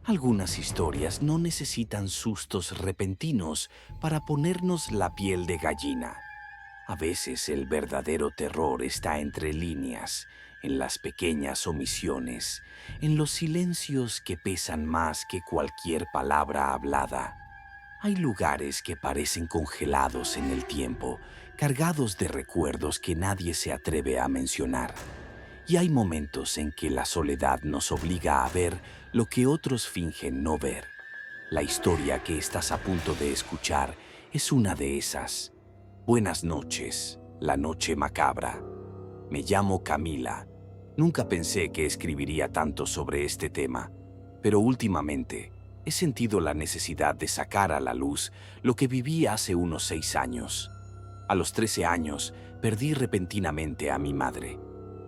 Algunas historias no necesitan sustos repentinos para ponernos la piel de gallina. A veces el verdadero terror está entre líneas, en las pequeñas omisiones, en los silencios que pesan más que cualquier palabra hablada. Hay lugares que parecen congelados en el tiempo, cargados de recuerdos que nadie se atreve a mencionar. Y hay momentos en que la soledad nos obliga a ver lo que otros fingen no ver. La historia que estás a punto de escuchar es una de esas. Buenas noches, la noche macabra. Me llamo Camila. Nunca pensé que escribiría tanto sobre este tema, pero últimamente he sentido la necesidad de sacar a la luz lo que viví hace unos 6 años. A los 13 años perdí repentinamente a mi madre.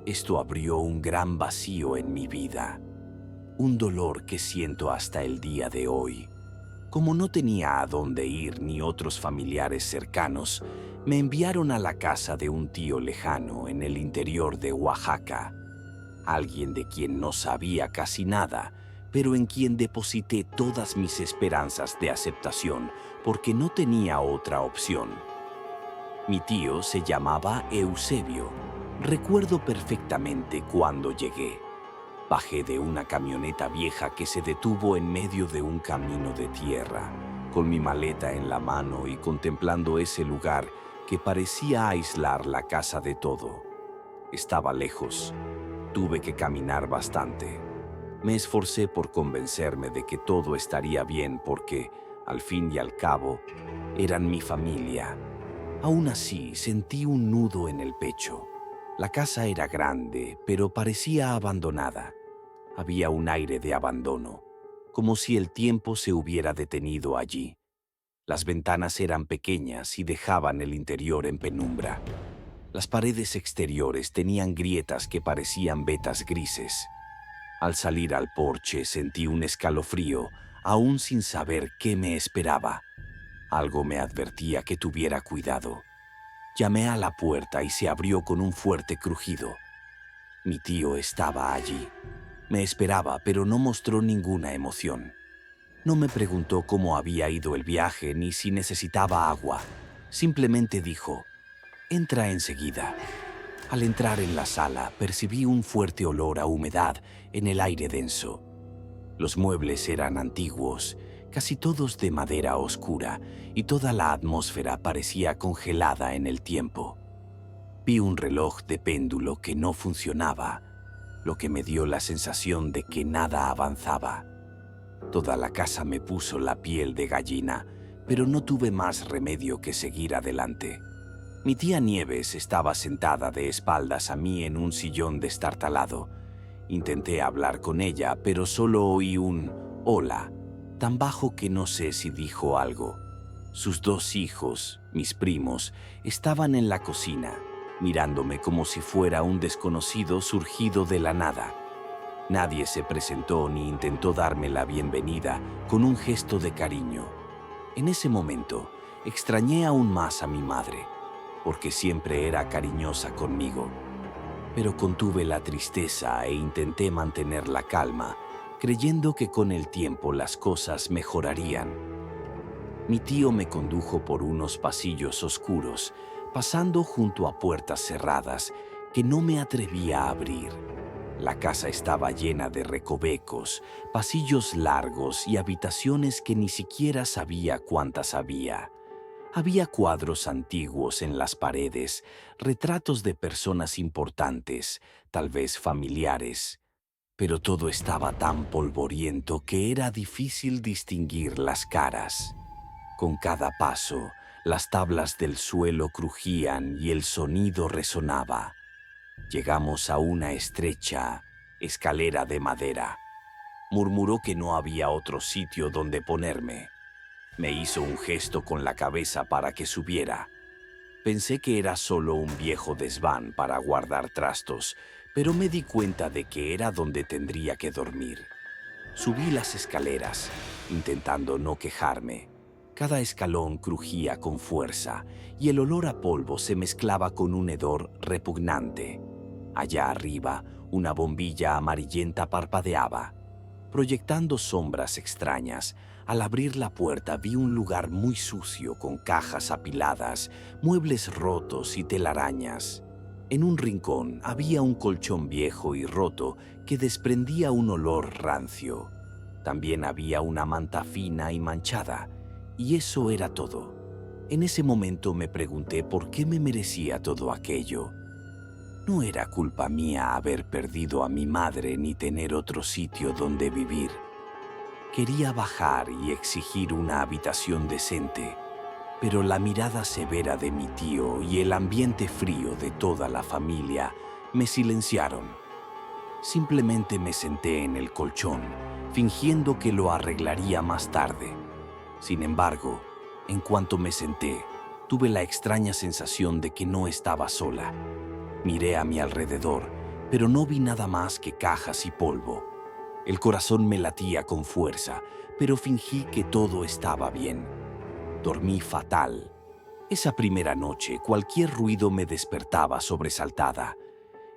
Esto abrió un gran vacío en mi vida, un dolor que siento hasta el día de hoy. Como no tenía a dónde ir ni otros familiares cercanos, me enviaron a la casa de un tío lejano en el interior de Oaxaca, alguien de quien no sabía casi nada, pero en quien deposité todas mis esperanzas de aceptación porque no tenía otra opción. Mi tío se llamaba Eusebio. Recuerdo perfectamente cuando llegué. Bajé de una camioneta vieja que se detuvo en medio de un camino de tierra, con mi maleta en la mano y contemplando ese lugar que parecía aislar la casa de todo. Estaba lejos. Tuve que caminar bastante. Me esforcé por convencerme de que todo estaría bien porque, al fin y al cabo, eran mi familia. Aún así, sentí un nudo en el pecho. La casa era grande, pero parecía abandonada. Había un aire de abandono, como si el tiempo se hubiera detenido allí. Las ventanas eran pequeñas y dejaban el interior en penumbra. Las paredes exteriores tenían grietas que parecían vetas grises. Al salir al porche sentí un escalofrío, aún sin saber qué me esperaba. Algo me advertía que tuviera cuidado. Llamé a la puerta y se abrió con un fuerte crujido. Mi tío estaba allí. Me esperaba, pero no mostró ninguna emoción. No me preguntó cómo había ido el viaje ni si necesitaba agua. Simplemente dijo, «Entra enseguida». Al entrar en la sala, percibí un fuerte olor a humedad en el aire denso. Los muebles eran antiguos, casi todos de madera oscura, y toda la atmósfera parecía congelada en el tiempo. Vi un reloj de péndulo que no funcionaba, lo que me dio la sensación de que nada avanzaba. Toda la casa me puso la piel de gallina, pero no tuve más remedio que seguir adelante. Mi tía Nieves estaba sentada de espaldas a mí en un sillón destartalado. Intenté hablar con ella, pero solo oí un «hola», tan bajo que no sé si dijo algo. Sus 2 hijos, mis primos, estaban en la cocina, mirándome como si fuera un desconocido surgido de la nada. Nadie se presentó ni intentó darme la bienvenida con un gesto de cariño. En ese momento, extrañé aún más a mi madre, porque siempre era cariñosa conmigo. Pero contuve la tristeza e intenté mantener la calma, creyendo que con el tiempo las cosas mejorarían. Mi tío me condujo por unos pasillos oscuros, pasando junto a puertas cerradas que no me atrevía a abrir. La casa estaba llena de recovecos, pasillos largos y habitaciones que ni siquiera sabía cuántas había. Había cuadros antiguos en las paredes, retratos de personas importantes, tal vez familiares, pero todo estaba tan polvoriento que era difícil distinguir las caras. Con cada paso, las tablas del suelo crujían y el sonido resonaba. Llegamos a una estrecha escalera de madera. Murmuró que no había otro sitio donde ponerme. Me hizo un gesto con la cabeza para que subiera. Pensé que era solo un viejo desván para guardar trastos, pero me di cuenta de que era donde tendría que dormir. Subí las escaleras, intentando no quejarme. Cada escalón crujía con fuerza y el olor a polvo se mezclaba con un hedor repugnante. Allá arriba, una bombilla amarillenta parpadeaba. proyectando sombras extrañas. Al abrir la puerta vi un lugar muy sucio con cajas apiladas, muebles rotos y telarañas. En un rincón había un colchón viejo y roto que desprendía un olor rancio. También había una manta fina y manchada, y eso era todo. En ese momento me pregunté por qué me merecía todo aquello. No era culpa mía haber perdido a mi madre ni tener otro sitio donde vivir. Quería bajar y exigir una habitación decente, pero la mirada severa de mi tío y el ambiente frío de toda la familia me silenciaron. Simplemente me senté en el colchón, fingiendo que lo arreglaría más tarde. Sin embargo, en cuanto me senté, tuve la extraña sensación de que no estaba sola. Miré a mi alrededor, pero no vi nada más que cajas y polvo. El corazón me latía con fuerza, pero fingí que todo estaba bien. Dormí fatal. Esa primera noche, cualquier ruido me despertaba sobresaltada.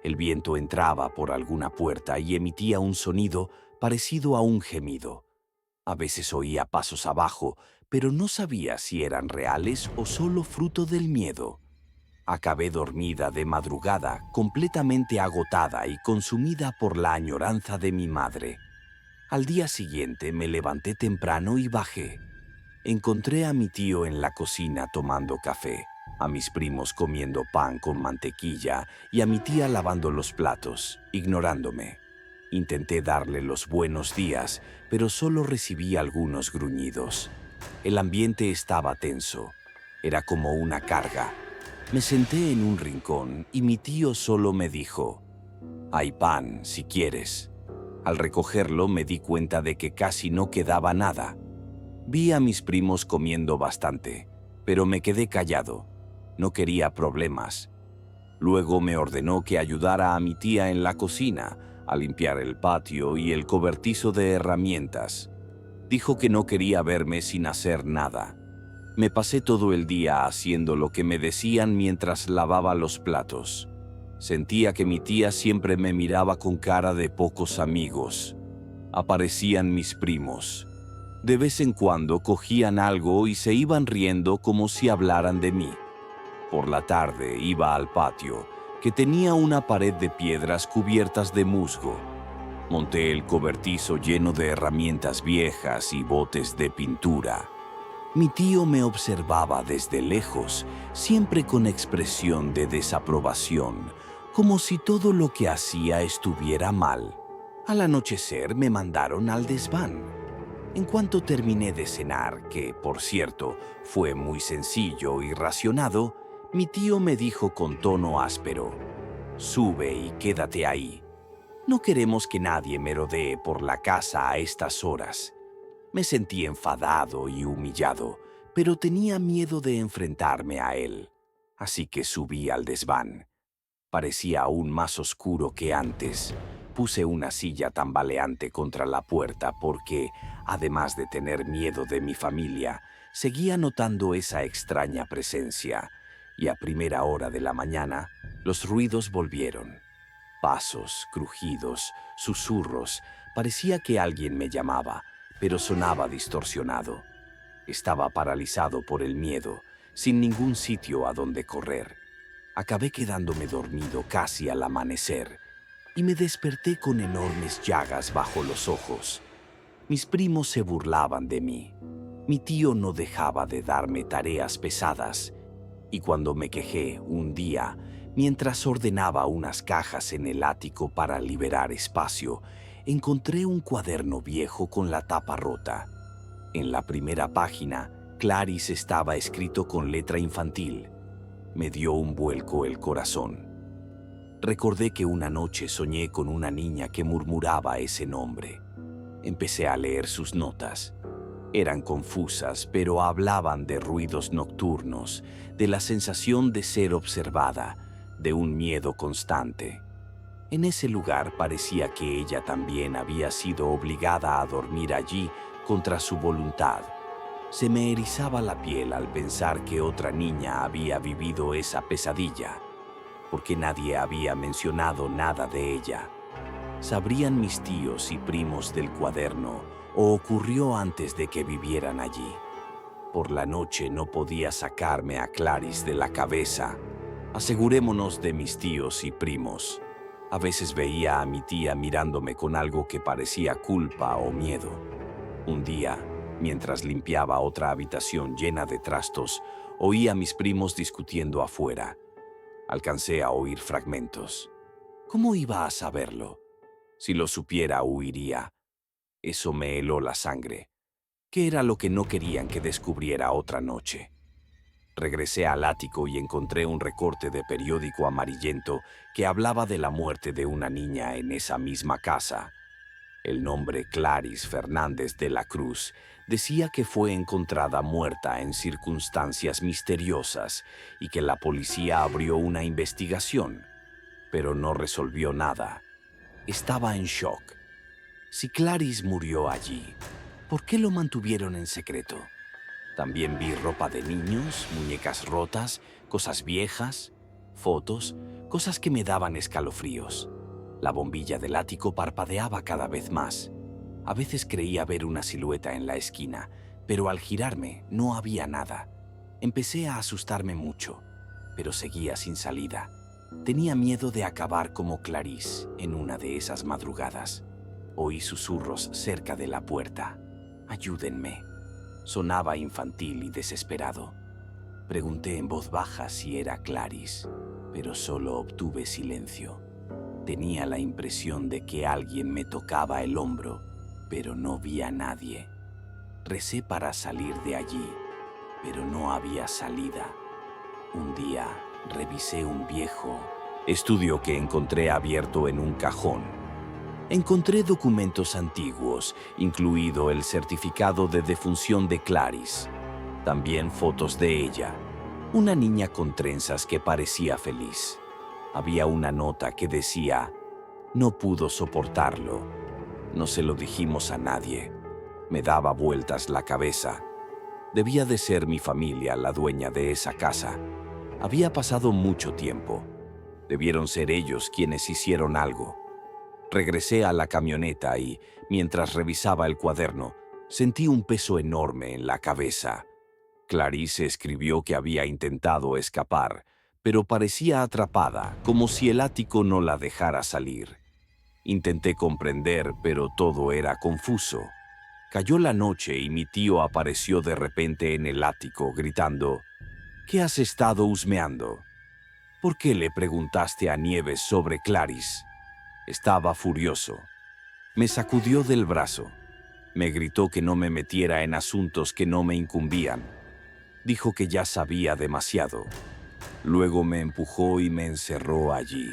El viento entraba por alguna puerta y emitía un sonido parecido a un gemido. A veces oía pasos abajo, pero no sabía si eran reales o solo fruto del miedo. Acabé dormida de madrugada, completamente agotada y consumida por la añoranza de mi madre. Al día siguiente me levanté temprano y bajé. Encontré a mi tío en la cocina tomando café, a mis primos comiendo pan con mantequilla y a mi tía lavando los platos, ignorándome. Intenté darle los buenos días, pero solo recibí algunos gruñidos. El ambiente estaba tenso. Era como una carga. Me senté en un rincón y mi tío solo me dijo: «Hay pan, si quieres». Al recogerlo me di cuenta de que casi no quedaba nada. Vi a mis primos comiendo bastante, pero me quedé callado. No quería problemas. Luego me ordenó que ayudara a mi tía en la cocina, a limpiar el patio y el cobertizo de herramientas. Dijo que no quería verme sin hacer nada. Me pasé todo el día haciendo lo que me decían mientras lavaba los platos. Sentía que mi tía siempre me miraba con cara de pocos amigos. Aparecían mis primos. De vez en cuando cogían algo y se iban riendo como si hablaran de mí. Por la tarde iba al patio, que tenía una pared de piedras cubiertas de musgo. Monté el cobertizo lleno de herramientas viejas y botes de pintura. Mi tío me observaba desde lejos, siempre con expresión de desaprobación, como si todo lo que hacía estuviera mal. Al anochecer me mandaron al desván. En cuanto terminé de cenar, que, por cierto, fue muy sencillo y racionado, mi tío me dijo con tono áspero: «Sube y quédate ahí. No queremos que nadie merodee por la casa a estas horas». Me sentí enfadado y humillado, pero tenía miedo de enfrentarme a él. Así que subí al desván. Parecía aún más oscuro que antes. Puse una silla tambaleante contra la puerta porque, además de tener miedo de mi familia, seguía notando esa extraña presencia. Y a primera hora de la mañana, los ruidos volvieron. Pasos, crujidos, susurros. Parecía que alguien me llamaba, pero sonaba distorsionado. Estaba paralizado por el miedo, sin ningún sitio a donde correr. Acabé quedándome dormido casi al amanecer y me desperté con enormes llagas bajo los ojos. Mis primos se burlaban de mí. Mi tío no dejaba de darme tareas pesadas y cuando me quejé un día, mientras ordenaba unas cajas en el ático para liberar espacio, encontré un cuaderno viejo con la tapa rota. En la primera página, Clarice estaba escrito con letra infantil. Me dio un vuelco el corazón. Recordé que una noche soñé con una niña que murmuraba ese nombre. Empecé a leer sus notas. Eran confusas, pero hablaban de ruidos nocturnos, de la sensación de ser observada, de un miedo constante. En ese lugar parecía que ella también había sido obligada a dormir allí contra su voluntad. Se me erizaba la piel al pensar que otra niña había vivido esa pesadilla, porque nadie había mencionado nada de ella. ¿Sabrían mis tíos y primos del cuaderno o ocurrió antes de que vivieran allí? Por la noche no podía sacarme a Clarice de la cabeza. Asegurémonos de mis tíos y primos. A veces veía a mi tía mirándome con algo que parecía culpa o miedo. Un día, mientras limpiaba otra habitación llena de trastos, oí a mis primos discutiendo afuera. Alcancé a oír fragmentos. ¿Cómo iba a saberlo? Si lo supiera, huiría. Eso me heló la sangre. ¿Qué era lo que no querían que descubriera otra noche? Regresé al ático y encontré un recorte de periódico amarillento que hablaba de la muerte de una niña en esa misma casa. El nombre Clarice Fernández de la Cruz decía que fue encontrada muerta en circunstancias misteriosas y que la policía abrió una investigación, pero no resolvió nada. Estaba en shock. Si Clarice murió allí, ¿por qué lo mantuvieron en secreto? También vi ropa de niños, muñecas rotas, cosas viejas, fotos, cosas que me daban escalofríos. La bombilla del ático parpadeaba cada vez más. A veces creía ver una silueta en la esquina, pero al girarme no había nada. Empecé a asustarme mucho, pero seguía sin salida. Tenía miedo de acabar como Clarice en una de esas madrugadas. Oí susurros cerca de la puerta. «Ayúdenme». Sonaba infantil y desesperado. Pregunté en voz baja si era Clarice, pero solo obtuve silencio. Tenía la impresión de que alguien me tocaba el hombro, pero no vi a nadie. Recé para salir de allí, pero no había salida. Un día revisé un viejo estudio que encontré abierto en un cajón. Encontré documentos antiguos, incluido el certificado de defunción de Clarice. También fotos de ella, una niña con trenzas que parecía feliz. Había una nota que decía: «No pudo soportarlo». No se lo dijimos a nadie. Me daba vueltas la cabeza. Debía de ser mi familia la dueña de esa casa. Había pasado mucho tiempo. Debieron ser ellos quienes hicieron algo. Regresé a la camioneta y, mientras revisaba el cuaderno, sentí un peso enorme en la cabeza. Clarice escribió que había intentado escapar, pero parecía atrapada, como si el ático no la dejara salir. Intenté comprender, pero todo era confuso. Cayó la noche y mi tío apareció de repente en el ático, gritando: «¿Qué has estado husmeando? ¿Por qué le preguntaste a Nieves sobre Clarice?». Estaba furioso. Me sacudió del brazo. Me gritó que no me metiera en asuntos que no me incumbían. Dijo que ya sabía demasiado. Luego me empujó y me encerró allí.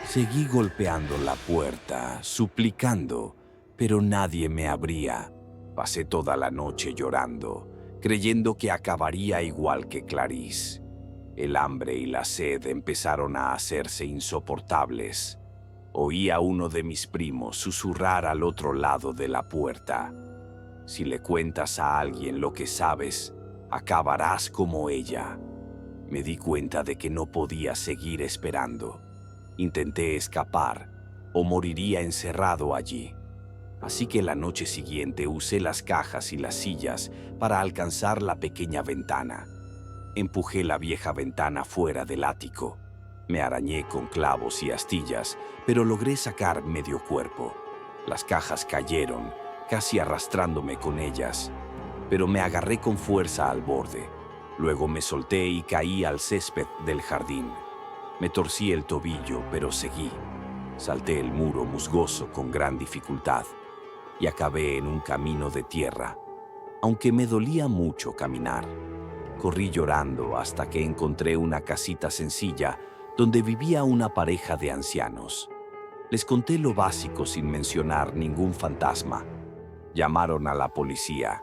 Seguí golpeando la puerta, suplicando, pero nadie me abría. Pasé toda la noche llorando, creyendo que acabaría igual que Clarice. El hambre y la sed empezaron a hacerse insoportables. Oí a uno de mis primos susurrar al otro lado de la puerta: «Si le cuentas a alguien lo que sabes, acabarás como ella». Me di cuenta de que no podía seguir esperando. Intenté escapar o moriría encerrado allí. Así que la noche siguiente usé las cajas y las sillas para alcanzar la pequeña ventana. Empujé la vieja ventana fuera del ático. Me arañé con clavos y astillas, pero logré sacar medio cuerpo. Las cajas cayeron, casi arrastrándome con ellas, pero me agarré con fuerza al borde. Luego me solté y caí al césped del jardín. Me torcí el tobillo, pero seguí. Salté el muro musgoso con gran dificultad y acabé en un camino de tierra, aunque me dolía mucho caminar. Corrí llorando hasta que encontré una casita sencilla donde vivía una pareja de ancianos. Les conté lo básico sin mencionar ningún fantasma. Llamaron a la policía.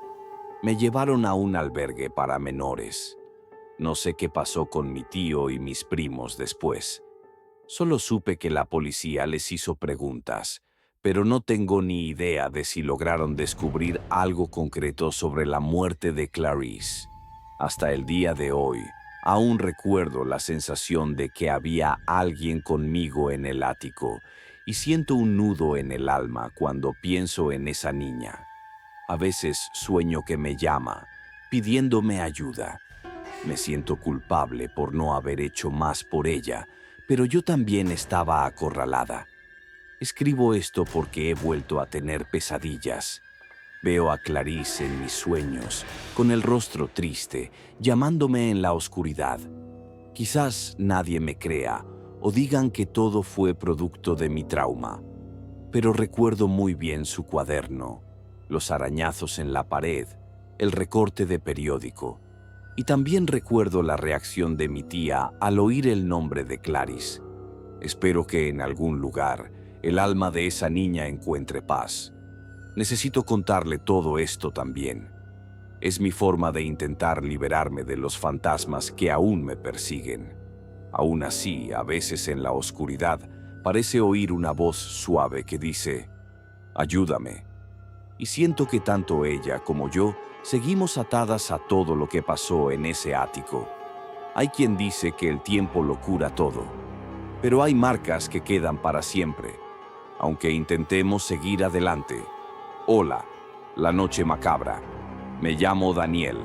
Me llevaron a un albergue para menores. No sé qué pasó con mi tío y mis primos después. Solo supe que la policía les hizo preguntas, pero no tengo ni idea de si lograron descubrir algo concreto sobre la muerte de Clarice. Hasta el día de hoy, aún recuerdo la sensación de que había alguien conmigo en el ático y siento un nudo en el alma cuando pienso en esa niña. A veces sueño que me llama, pidiéndome ayuda. Me siento culpable por no haber hecho más por ella, pero yo también estaba acorralada. Escribo esto porque he vuelto a tener pesadillas. Veo a Clarice en mis sueños, con el rostro triste, llamándome en la oscuridad. Quizás nadie me crea o digan que todo fue producto de mi trauma, pero recuerdo muy bien su cuaderno, los arañazos en la pared, el recorte de periódico, y también recuerdo la reacción de mi tía al oír el nombre de Clarice. Espero que en algún lugar el alma de esa niña encuentre paz. Necesito contarle todo esto también. Es mi forma de intentar liberarme de los fantasmas que aún me persiguen. Aún así, a veces en la oscuridad, parece oír una voz suave que dice, «Ayúdame». Y siento que tanto ella como yo seguimos atadas a todo lo que pasó en ese ático. Hay quien dice que el tiempo lo cura todo, pero hay marcas que quedan para siempre, aunque intentemos seguir adelante. Hola, la noche macabra. Me llamo Daniel,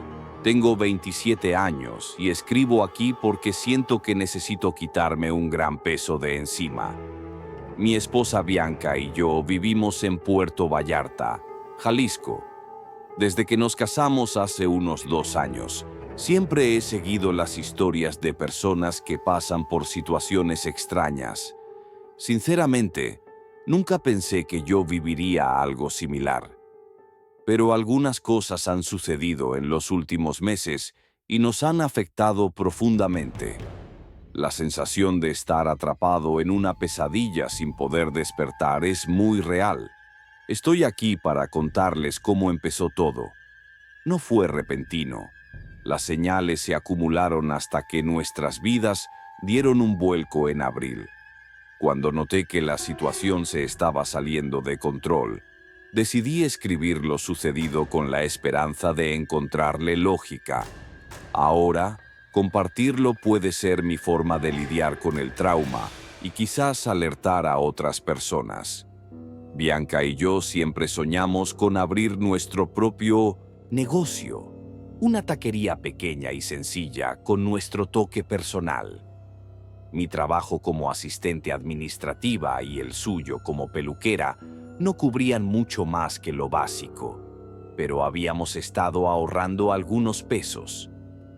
tengo 27 años y escribo aquí porque siento que necesito quitarme un gran peso de encima. Mi esposa Bianca y yo vivimos en Puerto Vallarta, Jalisco. Desde que nos casamos hace unos 2 años, siempre he seguido las historias de personas que pasan por situaciones extrañas. Sinceramente, nunca pensé que yo viviría algo similar. Pero algunas cosas han sucedido en los últimos meses y nos han afectado profundamente. La sensación de estar atrapado en una pesadilla sin poder despertar es muy real. Estoy aquí para contarles cómo empezó todo. No fue repentino. Las señales se acumularon hasta que nuestras vidas dieron un vuelco en abril. Cuando noté que la situación se estaba saliendo de control, decidí escribir lo sucedido con la esperanza de encontrarle lógica. Ahora, compartirlo puede ser mi forma de lidiar con el trauma y quizás alertar a otras personas. Bianca y yo siempre soñamos con abrir nuestro propio negocio, una taquería pequeña y sencilla con nuestro toque personal. Mi trabajo como asistente administrativa y el suyo como peluquera no cubrían mucho más que lo básico, pero habíamos estado ahorrando algunos pesos.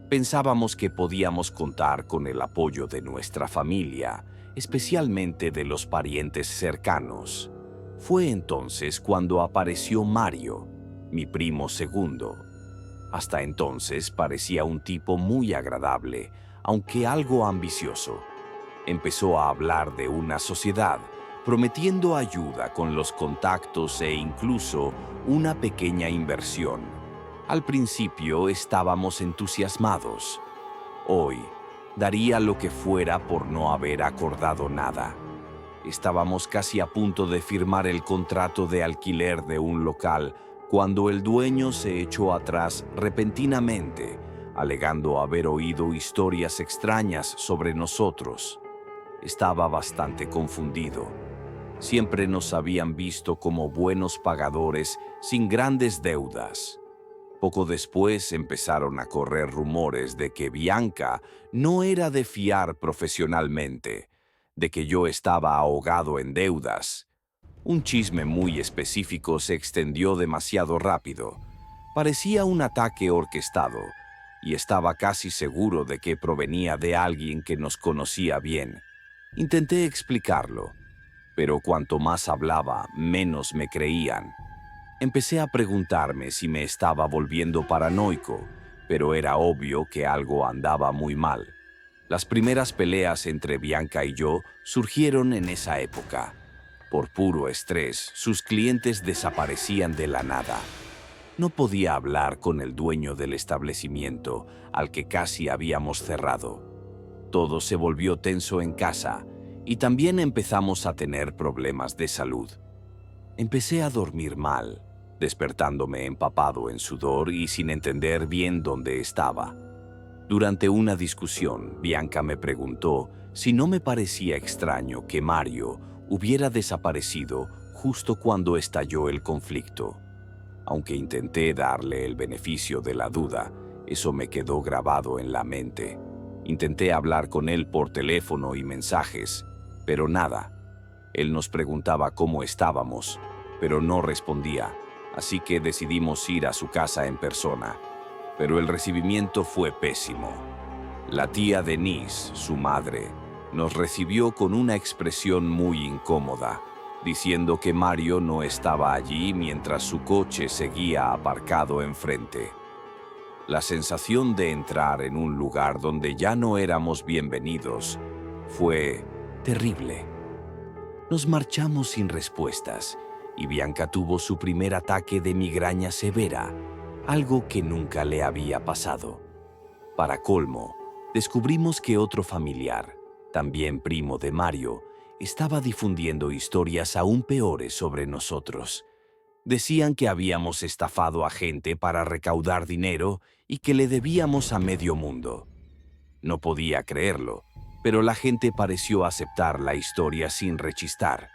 Pensábamos que podíamos contar con el apoyo de nuestra familia, especialmente de los parientes cercanos. Fue entonces cuando apareció Mario, mi primo segundo. Hasta entonces parecía un tipo muy agradable, aunque algo ambicioso. Empezó a hablar de una sociedad, prometiendo ayuda con los contactos e incluso una pequeña inversión. Al principio estábamos entusiasmados. Hoy, daría lo que fuera por no haber acordado nada. Estábamos casi a punto de firmar el contrato de alquiler de un local cuando el dueño se echó atrás repentinamente, alegando haber oído historias extrañas sobre nosotros. Estaba bastante confundido. Siempre nos habían visto como buenos pagadores sin grandes deudas. Poco después empezaron a correr rumores de que Bianca no era de fiar profesionalmente, de que yo estaba ahogado en deudas. Un chisme muy específico se extendió demasiado rápido. Parecía un ataque orquestado, y estaba casi seguro de que provenía de alguien que nos conocía bien. Intenté explicarlo, pero cuanto más hablaba, menos me creían. Empecé a preguntarme si me estaba volviendo paranoico, pero era obvio que algo andaba muy mal. Las primeras peleas entre Bianca y yo surgieron en esa época. Por puro estrés, sus clientes desaparecían de la nada. No podía hablar con el dueño del establecimiento, al que casi habíamos cerrado. Todo se volvió tenso en casa, y también empezamos a tener problemas de salud. Empecé a dormir mal, despertándome empapado en sudor y sin entender bien dónde estaba. Durante una discusión, Bianca me preguntó si no me parecía extraño que Mario, hubiera desaparecido justo cuando estalló el conflicto. Aunque intenté darle el beneficio de la duda, eso me quedó grabado en la mente. Intenté hablar con él por teléfono y mensajes, pero nada. Él nos preguntaba cómo estábamos, pero no respondía, así que decidimos ir a su casa en persona. Pero el recibimiento fue pésimo. La tía Denise, su madre, nos recibió con una expresión muy incómoda, diciendo que Mario no estaba allí mientras su coche seguía aparcado enfrente. La sensación de entrar en un lugar donde ya no éramos bienvenidos fue terrible. Nos marchamos sin respuestas y Bianca tuvo su primer ataque de migraña severa, algo que nunca le había pasado. Para colmo, descubrimos que otro familiar, también primo de Mario, estaba difundiendo historias aún peores sobre nosotros. Decían que habíamos estafado a gente para recaudar dinero y que le debíamos a medio mundo. No podía creerlo, pero la gente pareció aceptar la historia sin rechistar.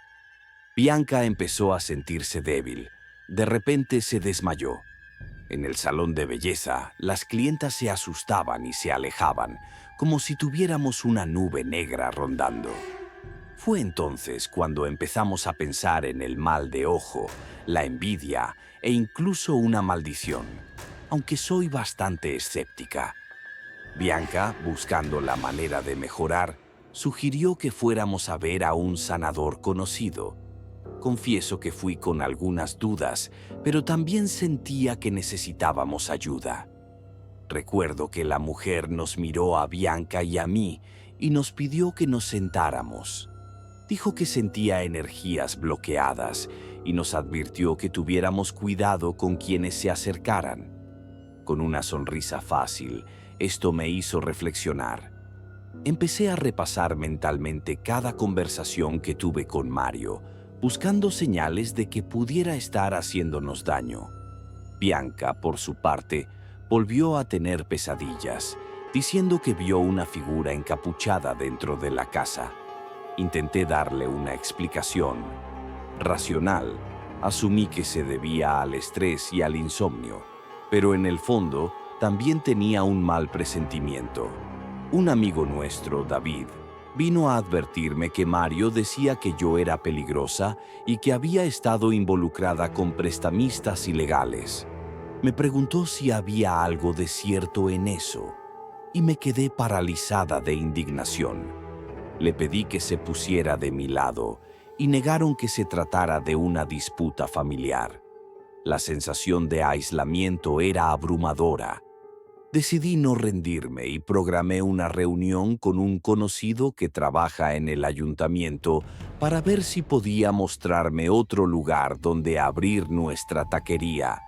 Bianca empezó a sentirse débil. De repente se desmayó. En el salón de belleza, las clientas se asustaban y se alejaban, como si tuviéramos una nube negra rondando. Fue entonces cuando empezamos a pensar en el mal de ojo, la envidia e incluso una maldición, aunque soy bastante escéptica. Bianca, buscando la manera de mejorar, sugirió que fuéramos a ver a un sanador conocido. Confieso que fui con algunas dudas, pero también sentía que necesitábamos ayuda. Recuerdo que la mujer nos miró a Bianca y a mí y nos pidió que nos sentáramos. Dijo que sentía energías bloqueadas y nos advirtió que tuviéramos cuidado con quienes se acercaran. Con una sonrisa fácil, esto me hizo reflexionar. Empecé a repasar mentalmente cada conversación que tuve con Mario, buscando señales de que pudiera estar haciéndonos daño. Bianca, por su parte, volvió a tener pesadillas, diciendo que vio una figura encapuchada dentro de la casa. Intenté darle una explicación racional. Asumí que se debía al estrés y al insomnio, pero en el fondo también tenía un mal presentimiento. Un amigo nuestro, David, vino a advertirme que Mario decía que yo era peligrosa y que había estado involucrada con prestamistas ilegales. Me preguntó si había algo de cierto en eso, y me quedé paralizada de indignación. Le pedí que se pusiera de mi lado y negaron que se tratara de una disputa familiar. La sensación de aislamiento era abrumadora. Decidí no rendirme y programé una reunión con un conocido que trabaja en el ayuntamiento para ver si podía mostrarme otro lugar donde abrir nuestra taquería,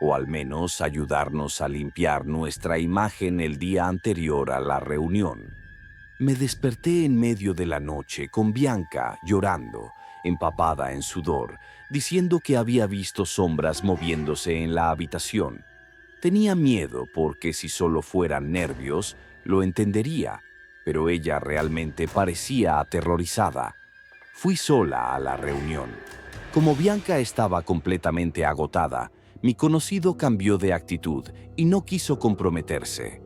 o al menos ayudarnos a limpiar nuestra imagen el día anterior a la reunión. Me desperté en medio de la noche con Bianca llorando, empapada en sudor, diciendo que había visto sombras moviéndose en la habitación. Tenía miedo porque si solo fueran nervios, lo entendería, pero ella realmente parecía aterrorizada. Fui sola a la reunión. Como Bianca estaba completamente agotada, mi conocido cambió de actitud y no quiso comprometerse.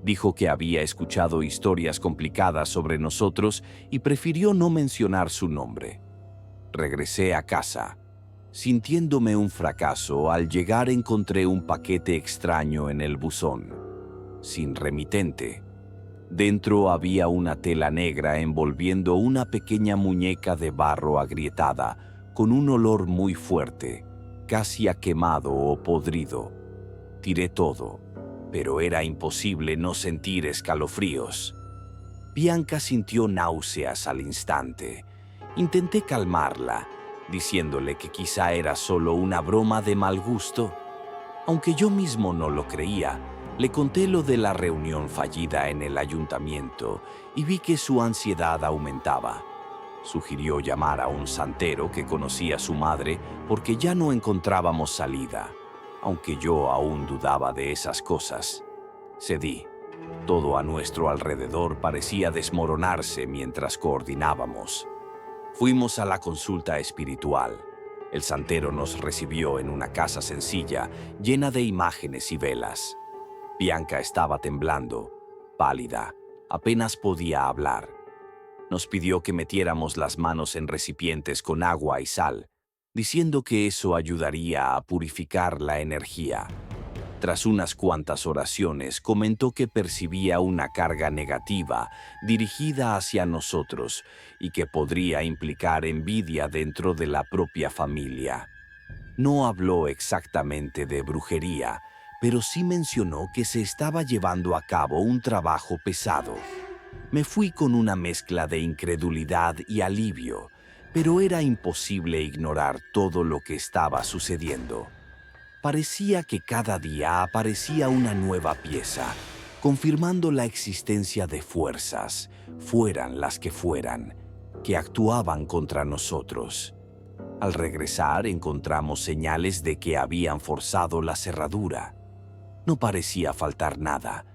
Dijo que había escuchado historias complicadas sobre nosotros y prefirió no mencionar su nombre. Regresé a casa. Sintiéndome un fracaso, al llegar encontré un paquete extraño en el buzón, sin remitente. Dentro había una tela negra envolviendo una pequeña muñeca de barro agrietada, con un olor muy fuerte, casi a quemado o podrido. Tiré todo, pero era imposible no sentir escalofríos. Bianca sintió náuseas al instante. Intenté calmarla, diciéndole que quizá era solo una broma de mal gusto. Aunque yo mismo no lo creía, le conté lo de la reunión fallida en el ayuntamiento y vi que su ansiedad aumentaba. Sugirió llamar a un santero que conocía a su madre porque ya no encontrábamos salida, aunque yo aún dudaba de esas cosas. Cedí. Todo a nuestro alrededor parecía desmoronarse mientras coordinábamos. Fuimos a la consulta espiritual. El santero nos recibió en una casa sencilla, llena de imágenes y velas. Bianca estaba temblando, pálida, apenas podía hablar. Nos pidió que metiéramos las manos en recipientes con agua y sal, diciendo que eso ayudaría a purificar la energía. Tras unas cuantas oraciones, comentó que percibía una carga negativa dirigida hacia nosotros y que podría implicar envidia dentro de la propia familia. No habló exactamente de brujería, pero sí mencionó que se estaba llevando a cabo un trabajo pesado. Me fui con una mezcla de incredulidad y alivio, pero era imposible ignorar todo lo que estaba sucediendo. Parecía que cada día aparecía una nueva pieza, confirmando la existencia de fuerzas, fueran las que fueran, que actuaban contra nosotros. Al regresar encontramos señales de que habían forzado la cerradura. No parecía faltar nada,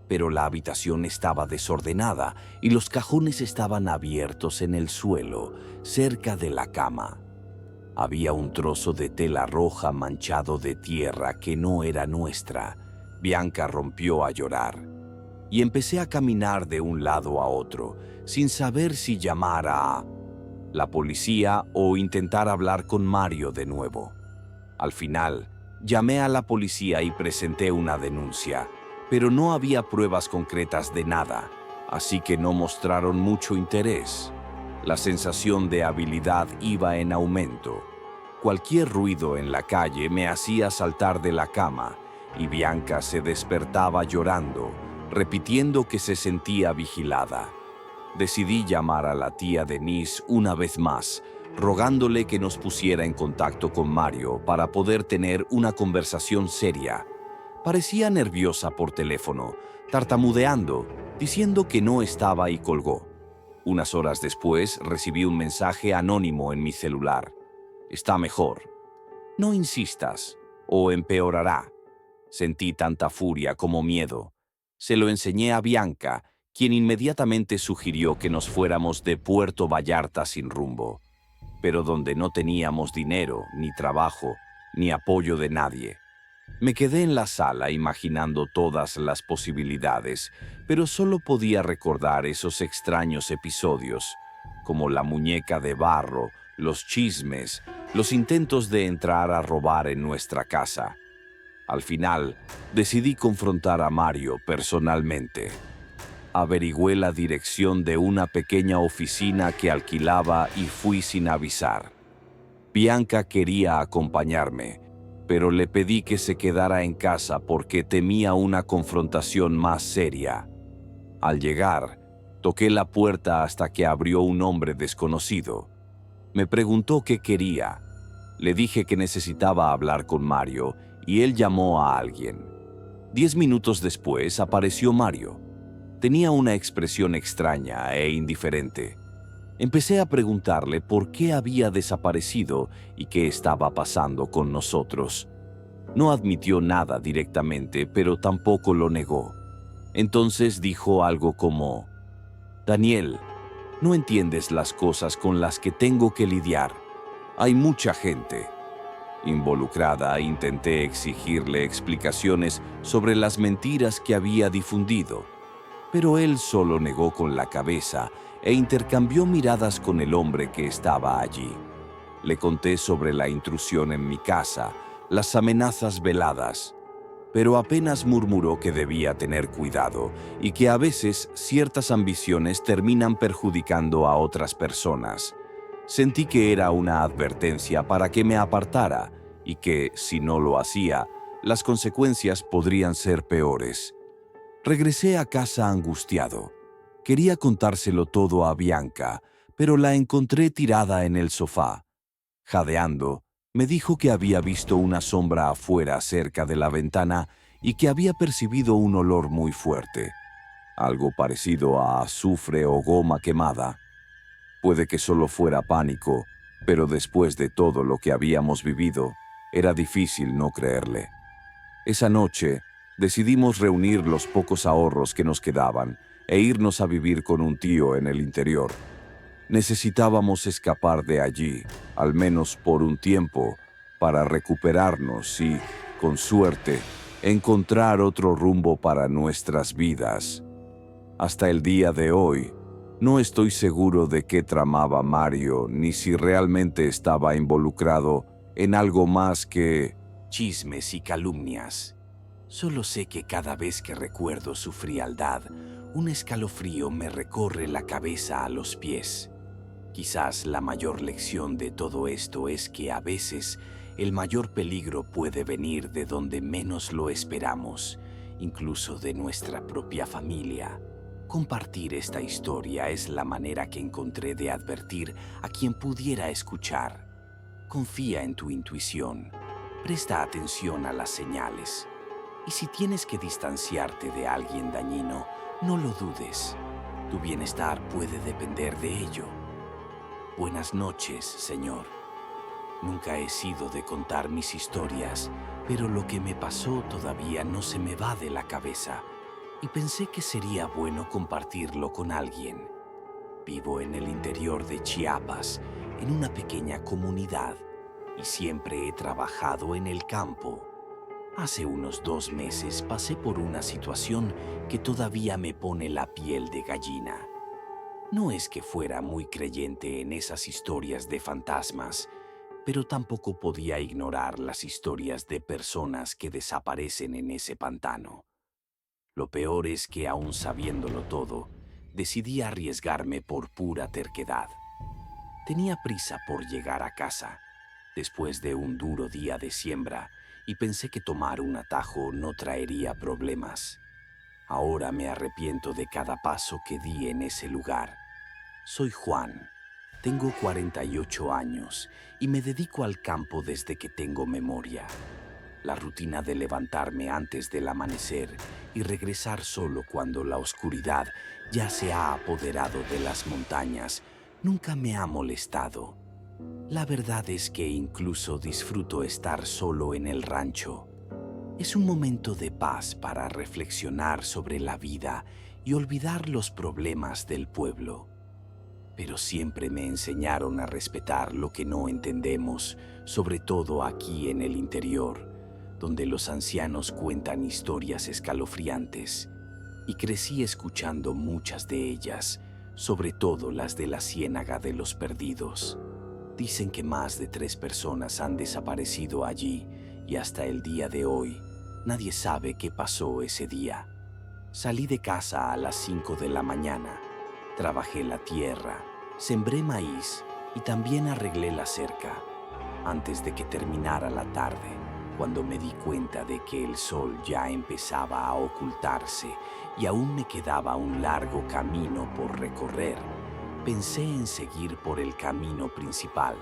pero la habitación estaba desordenada y los cajones estaban abiertos en el suelo, cerca de la cama. Había un trozo de tela roja manchado de tierra que no era nuestra. Bianca rompió a llorar y empecé a caminar de un lado a otro, sin saber si llamar a la policía o intentar hablar con Mario de nuevo. Al final, llamé a la policía y presenté una denuncia, pero no había pruebas concretas de nada, así que no mostraron mucho interés. La sensación de habilidad iba en aumento. Cualquier ruido en la calle me hacía saltar de la cama y Bianca se despertaba llorando, repitiendo que se sentía vigilada. Decidí llamar a la tía Denise una vez más, rogándole que nos pusiera en contacto con Mario para poder tener una conversación seria. Parecía nerviosa por teléfono, tartamudeando, diciendo que no estaba y colgó. Unas horas después recibí un mensaje anónimo en mi celular. Está mejor. No insistas, o empeorará. Sentí tanta furia como miedo. Se lo enseñé a Bianca, quien inmediatamente sugirió que nos fuéramos de Puerto Vallarta sin rumbo, pero donde no teníamos dinero, ni trabajo, ni apoyo de nadie. Me quedé en la sala imaginando todas las posibilidades, pero solo podía recordar esos extraños episodios, como la muñeca de barro, los chismes, los intentos de entrar a robar en nuestra casa. Al final, decidí confrontar a Mario personalmente. Averigüé la dirección de una pequeña oficina que alquilaba y fui sin avisar. Bianca quería acompañarme, pero le pedí que se quedara en casa porque temía una confrontación más seria. Al llegar, toqué la puerta hasta que abrió un hombre desconocido. Me preguntó qué quería. Le dije que necesitaba hablar con Mario y él llamó a alguien. 10 minutos después apareció Mario. Tenía una expresión extraña e indiferente. Empecé a preguntarle por qué había desaparecido y qué estaba pasando con nosotros. No admitió nada directamente, pero tampoco lo negó. Entonces dijo algo como: Daniel, no entiendes las cosas con las que tengo que lidiar. Hay mucha gente involucrada. Intenté exigirle explicaciones sobre las mentiras que había difundido, pero él solo negó con la cabeza e intercambió miradas con el hombre que estaba allí. Le conté sobre la intrusión en mi casa, las amenazas veladas, pero apenas murmuró que debía tener cuidado y que a veces ciertas ambiciones terminan perjudicando a otras personas. Sentí que era una advertencia para que me apartara y que, si no lo hacía, las consecuencias podrían ser peores. Regresé a casa angustiado. Quería contárselo todo a Bianca, pero la encontré tirada en el sofá. Jadeando, me dijo que había visto una sombra afuera cerca de la ventana y que había percibido un olor muy fuerte, algo parecido a azufre o goma quemada. Puede que solo fuera pánico, pero después de todo lo que habíamos vivido, era difícil no creerle. Esa noche, decidimos reunir los pocos ahorros que nos quedaban e irnos a vivir con un tío en el interior. Necesitábamos escapar de allí, al menos por un tiempo, para recuperarnos y, con suerte, encontrar otro rumbo para nuestras vidas. Hasta el día de hoy, no estoy seguro de qué tramaba Mario ni si realmente estaba involucrado en algo más que chismes y calumnias. Solo sé que cada vez que recuerdo su frialdad, un escalofrío me recorre la cabeza a los pies. Quizás la mayor lección de todo esto es que a veces el mayor peligro puede venir de donde menos lo esperamos, incluso de nuestra propia familia. Compartir esta historia es la manera que encontré de advertir a quien pudiera escuchar. Confía en tu intuición, presta atención a las señales. Y si tienes que distanciarte de alguien dañino, no lo dudes. Tu bienestar puede depender de ello. Buenas noches, Señor. Nunca he sido de contar mis historias, pero lo que me pasó todavía no se me va de la cabeza y pensé que sería bueno compartirlo con alguien. Vivo en el interior de Chiapas, en una pequeña comunidad, y siempre he trabajado en el campo. Hace unos 2 meses pasé por una situación que todavía me pone la piel de gallina. No es que fuera muy creyente en esas historias de fantasmas, pero tampoco podía ignorar las historias de personas que desaparecen en ese pantano. Lo peor es que, aún sabiéndolo todo, decidí arriesgarme por pura terquedad. Tenía prisa por llegar a casa, después de un duro día de siembra, y pensé que tomar un atajo no traería problemas. Ahora me arrepiento de cada paso que di en ese lugar. Soy Juan, tengo 48 años y me dedico al campo desde que tengo memoria. La rutina de levantarme antes del amanecer y regresar solo cuando la oscuridad ya se ha apoderado de las montañas nunca me ha molestado. La verdad es que incluso disfruto estar solo en el rancho. Es un momento de paz para reflexionar sobre la vida y olvidar los problemas del pueblo. Pero siempre me enseñaron a respetar lo que no entendemos, sobre todo aquí en el interior, donde los ancianos cuentan historias escalofriantes, y crecí escuchando muchas de ellas, sobre todo las de la Ciénaga de los Perdidos. Dicen que más de 3 personas han desaparecido allí y hasta el día de hoy nadie sabe qué pasó ese día. Salí de casa a las 5 de la mañana, trabajé la tierra, sembré maíz y también arreglé la cerca, antes de que terminara la tarde, cuando me di cuenta de que el sol ya empezaba a ocultarse y aún me quedaba un largo camino por recorrer. Pensé en seguir por el camino principal,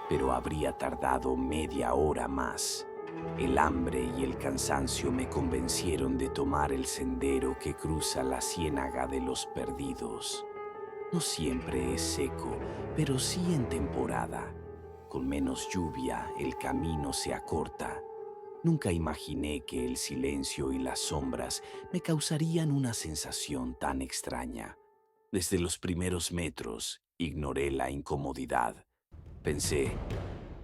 pero habría tardado media hora más. El hambre y el cansancio me convencieron de tomar el sendero que cruza la Ciénaga de los Perdidos. No siempre es seco, pero sí en temporada. Con menos lluvia, el camino se acorta. Nunca imaginé que el silencio y las sombras me causarían una sensación tan extraña. Desde los primeros metros, ignoré la incomodidad. Pensé,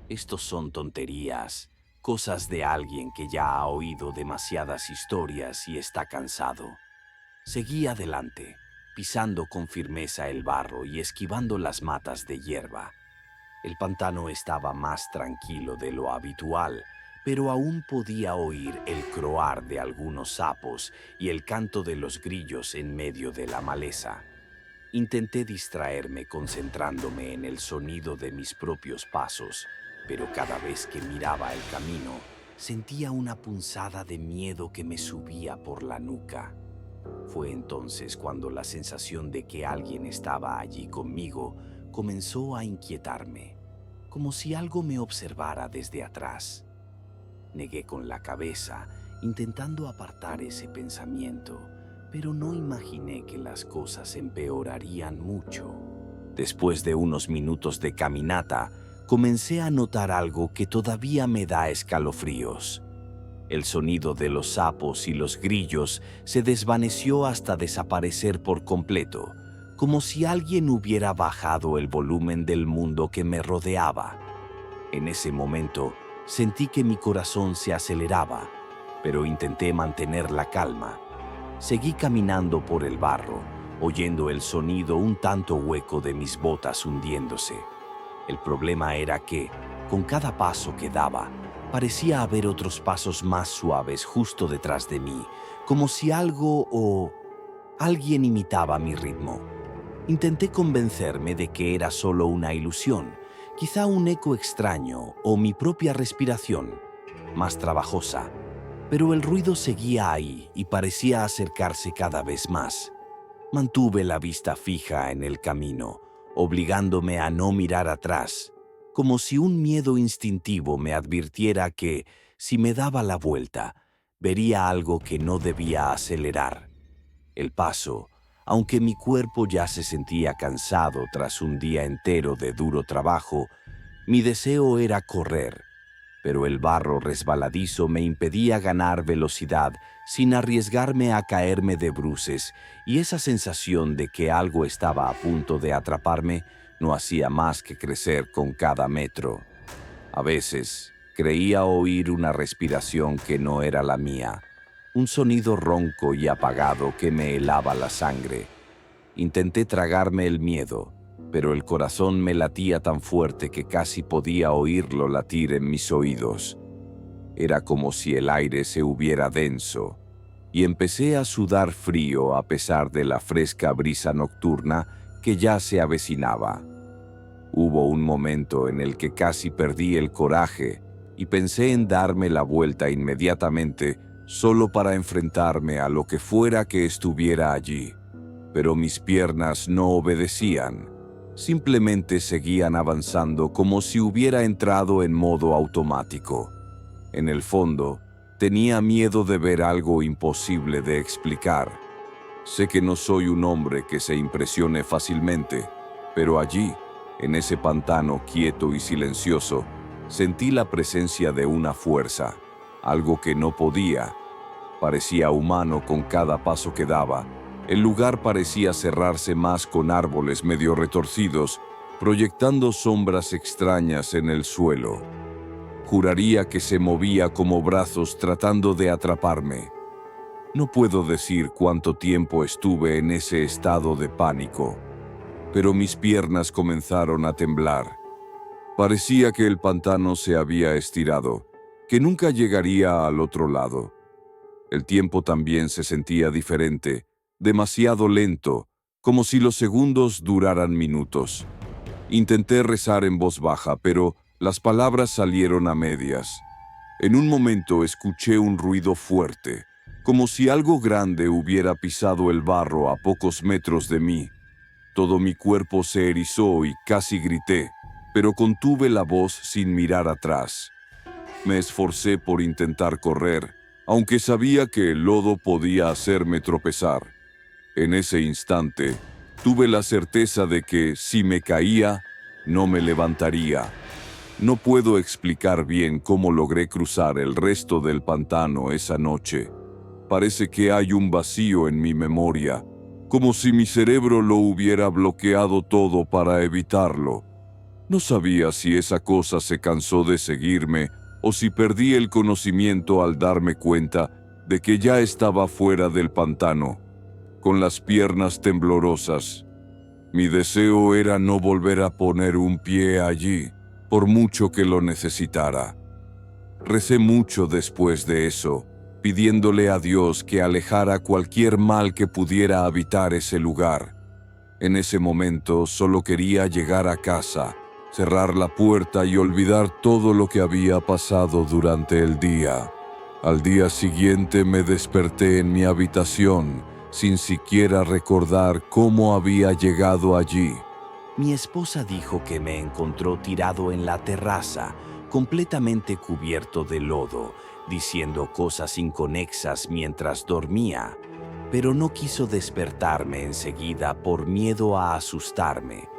estos son tonterías, cosas de alguien que ya ha oído demasiadas historias y está cansado. Seguí adelante, pisando con firmeza el barro y esquivando las matas de hierba. El pantano estaba más tranquilo de lo habitual, pero aún podía oír el croar de algunos sapos y el canto de los grillos en medio de la maleza. Intenté distraerme concentrándome en el sonido de mis propios pasos, pero cada vez que miraba el camino, sentía una punzada de miedo que me subía por la nuca. Fue entonces cuando la sensación de que alguien estaba allí conmigo comenzó a inquietarme, como si algo me observara desde atrás. Negué con la cabeza, intentando apartar ese pensamiento, pero no imaginé que las cosas empeorarían mucho. Después de unos minutos de caminata, comencé a notar algo que todavía me da escalofríos. El sonido de los sapos y los grillos se desvaneció hasta desaparecer por completo, como si alguien hubiera bajado el volumen del mundo que me rodeaba. En ese momento sentí que mi corazón se aceleraba, pero intenté mantener la calma. Seguí caminando por el barro, oyendo el sonido un tanto hueco de mis botas hundiéndose. El problema era que, con cada paso que daba, parecía haber otros pasos más suaves justo detrás de mí, como si algo o alguien imitaba mi ritmo. Intenté convencerme de que era solo una ilusión, quizá un eco extraño o mi propia respiración, más trabajosa, pero el ruido seguía ahí y parecía acercarse cada vez más. Mantuve la vista fija en el camino, obligándome a no mirar atrás, como si un miedo instintivo me advirtiera que, si me daba la vuelta, vería algo que no debía acelerar. El paso, aunque mi cuerpo ya se sentía cansado tras un día entero de duro trabajo, mi deseo era correr, pero el barro resbaladizo me impedía ganar velocidad sin arriesgarme a caerme de bruces, y esa sensación de que algo estaba a punto de atraparme no hacía más que crecer con cada metro. A veces creía oír una respiración que no era la mía, un sonido ronco y apagado que me helaba la sangre. Intenté tragarme el miedo, pero el corazón me latía tan fuerte que casi podía oírlo latir en mis oídos. Era como si el aire se hubiera denso, y empecé a sudar frío a pesar de la fresca brisa nocturna que ya se avecinaba. Hubo un momento en el que casi perdí el coraje y pensé en darme la vuelta inmediatamente solo para enfrentarme a lo que fuera que estuviera allí. Pero mis piernas no obedecían. Simplemente seguían avanzando como si hubiera entrado en modo automático. En el fondo, tenía miedo de ver algo imposible de explicar. Sé que no soy un hombre que se impresione fácilmente, pero allí, en ese pantano quieto y silencioso, sentí la presencia de una fuerza, algo que no podía. Parecía humano con cada paso que daba. El lugar parecía cerrarse más con árboles medio retorcidos, proyectando sombras extrañas en el suelo. Juraría que se movía como brazos tratando de atraparme. No puedo decir cuánto tiempo estuve en ese estado de pánico, pero mis piernas comenzaron a temblar. Parecía que el pantano se había estirado, que nunca llegaría al otro lado. El tiempo también se sentía diferente, demasiado lento, como si los segundos duraran minutos. Intenté rezar en voz baja, pero las palabras salieron a medias. En un momento escuché un ruido fuerte, como si algo grande hubiera pisado el barro a pocos metros de mí. Todo mi cuerpo se erizó y casi grité, pero contuve la voz sin mirar atrás. Me esforcé por intentar correr, aunque sabía que el lodo podía hacerme tropezar. En ese instante, tuve la certeza de que, si me caía, no me levantaría. No puedo explicar bien cómo logré cruzar el resto del pantano esa noche. Parece que hay un vacío en mi memoria, como si mi cerebro lo hubiera bloqueado todo para evitarlo. No sabía si esa cosa se cansó de seguirme o si perdí el conocimiento al darme cuenta de que ya estaba fuera del pantano, con las piernas temblorosas. Mi deseo era no volver a poner un pie allí, por mucho que lo necesitara. Recé mucho después de eso, pidiéndole a Dios que alejara cualquier mal que pudiera habitar ese lugar. En ese momento solo quería llegar a casa, cerrar la puerta y olvidar todo lo que había pasado durante el día. Al día siguiente me desperté en mi habitación, sin siquiera recordar cómo había llegado allí. Mi esposa dijo que me encontró tirado en la terraza, completamente cubierto de lodo, diciendo cosas inconexas mientras dormía, pero no quiso despertarme enseguida por miedo a asustarme.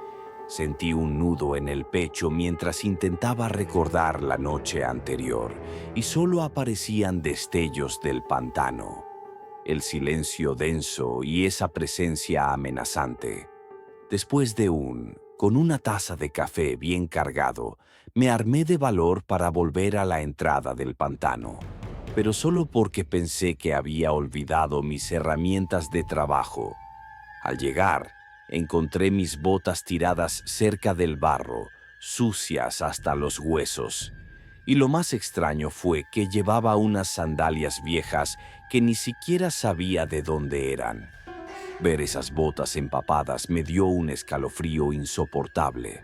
Sentí un nudo en el pecho mientras intentaba recordar la noche anterior, y solo aparecían destellos del pantano, el silencio denso y esa presencia amenazante. Después de con una taza de café bien cargado, me armé de valor para volver a la entrada del pantano, pero solo porque pensé que había olvidado mis herramientas de trabajo. Al llegar, encontré mis botas tiradas cerca del barro, sucias hasta los huesos. Y lo más extraño fue que llevaba unas sandalias viejas que ni siquiera sabía de dónde eran. Ver esas botas empapadas me dio un escalofrío insoportable.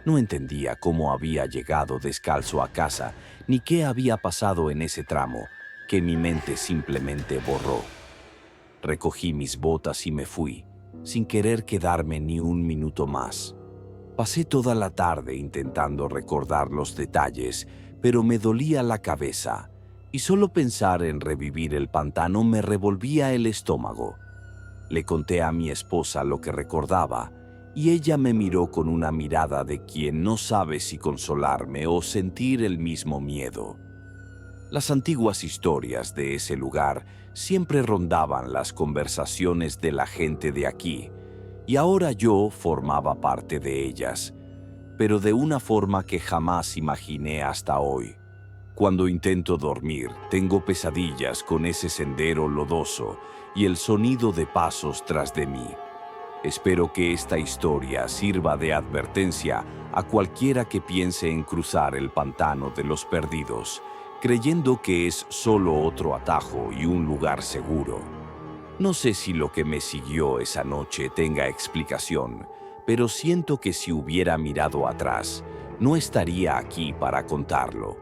No entendía cómo había llegado descalzo a casa, ni qué había pasado en ese tramo, que mi mente simplemente borró. Recogí mis botas y me fui, sin querer quedarme ni un minuto más. Pasé toda la tarde intentando recordar los detalles, pero me dolía la cabeza, y solo pensar en revivir el pantano me revolvía el estómago. Le conté a mi esposa lo que recordaba, y ella me miró con una mirada de quien no sabe si consolarme o sentir el mismo miedo. Las antiguas historias de ese lugar siempre rondaban las conversaciones de la gente de aquí, y ahora yo formaba parte de ellas, pero de una forma que jamás imaginé hasta hoy. Cuando intento dormir, tengo pesadillas con ese sendero lodoso y el sonido de pasos tras de mí. Espero que esta historia sirva de advertencia a cualquiera que piense en cruzar el pantano de los perdidos, creyendo que es solo otro atajo y un lugar seguro. No sé si lo que me siguió esa noche tenga explicación, pero siento que si hubiera mirado atrás, no estaría aquí para contarlo.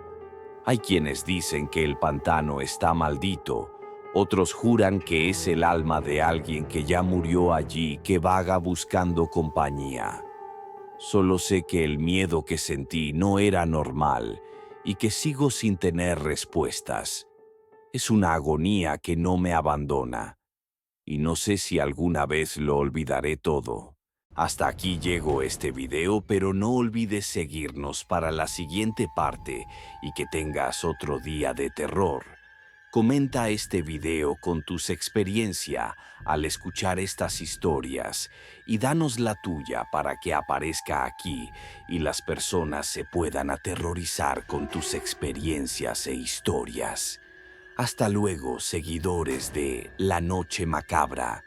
Hay quienes dicen que el pantano está maldito, otros juran que es el alma de alguien que ya murió allí que vaga buscando compañía. Solo sé que el miedo que sentí no era normal y que sigo sin tener respuestas. Es una agonía que no me abandona, y no sé si alguna vez lo olvidaré todo. Hasta aquí llegó este video, pero no olvides seguirnos para la siguiente parte y que tengas otro día de terror. Comenta este video con tus experiencias al escuchar estas historias y danos la tuya para que aparezca aquí y las personas se puedan aterrorizar con tus experiencias e historias. Hasta luego, seguidores de La Noche Macabra.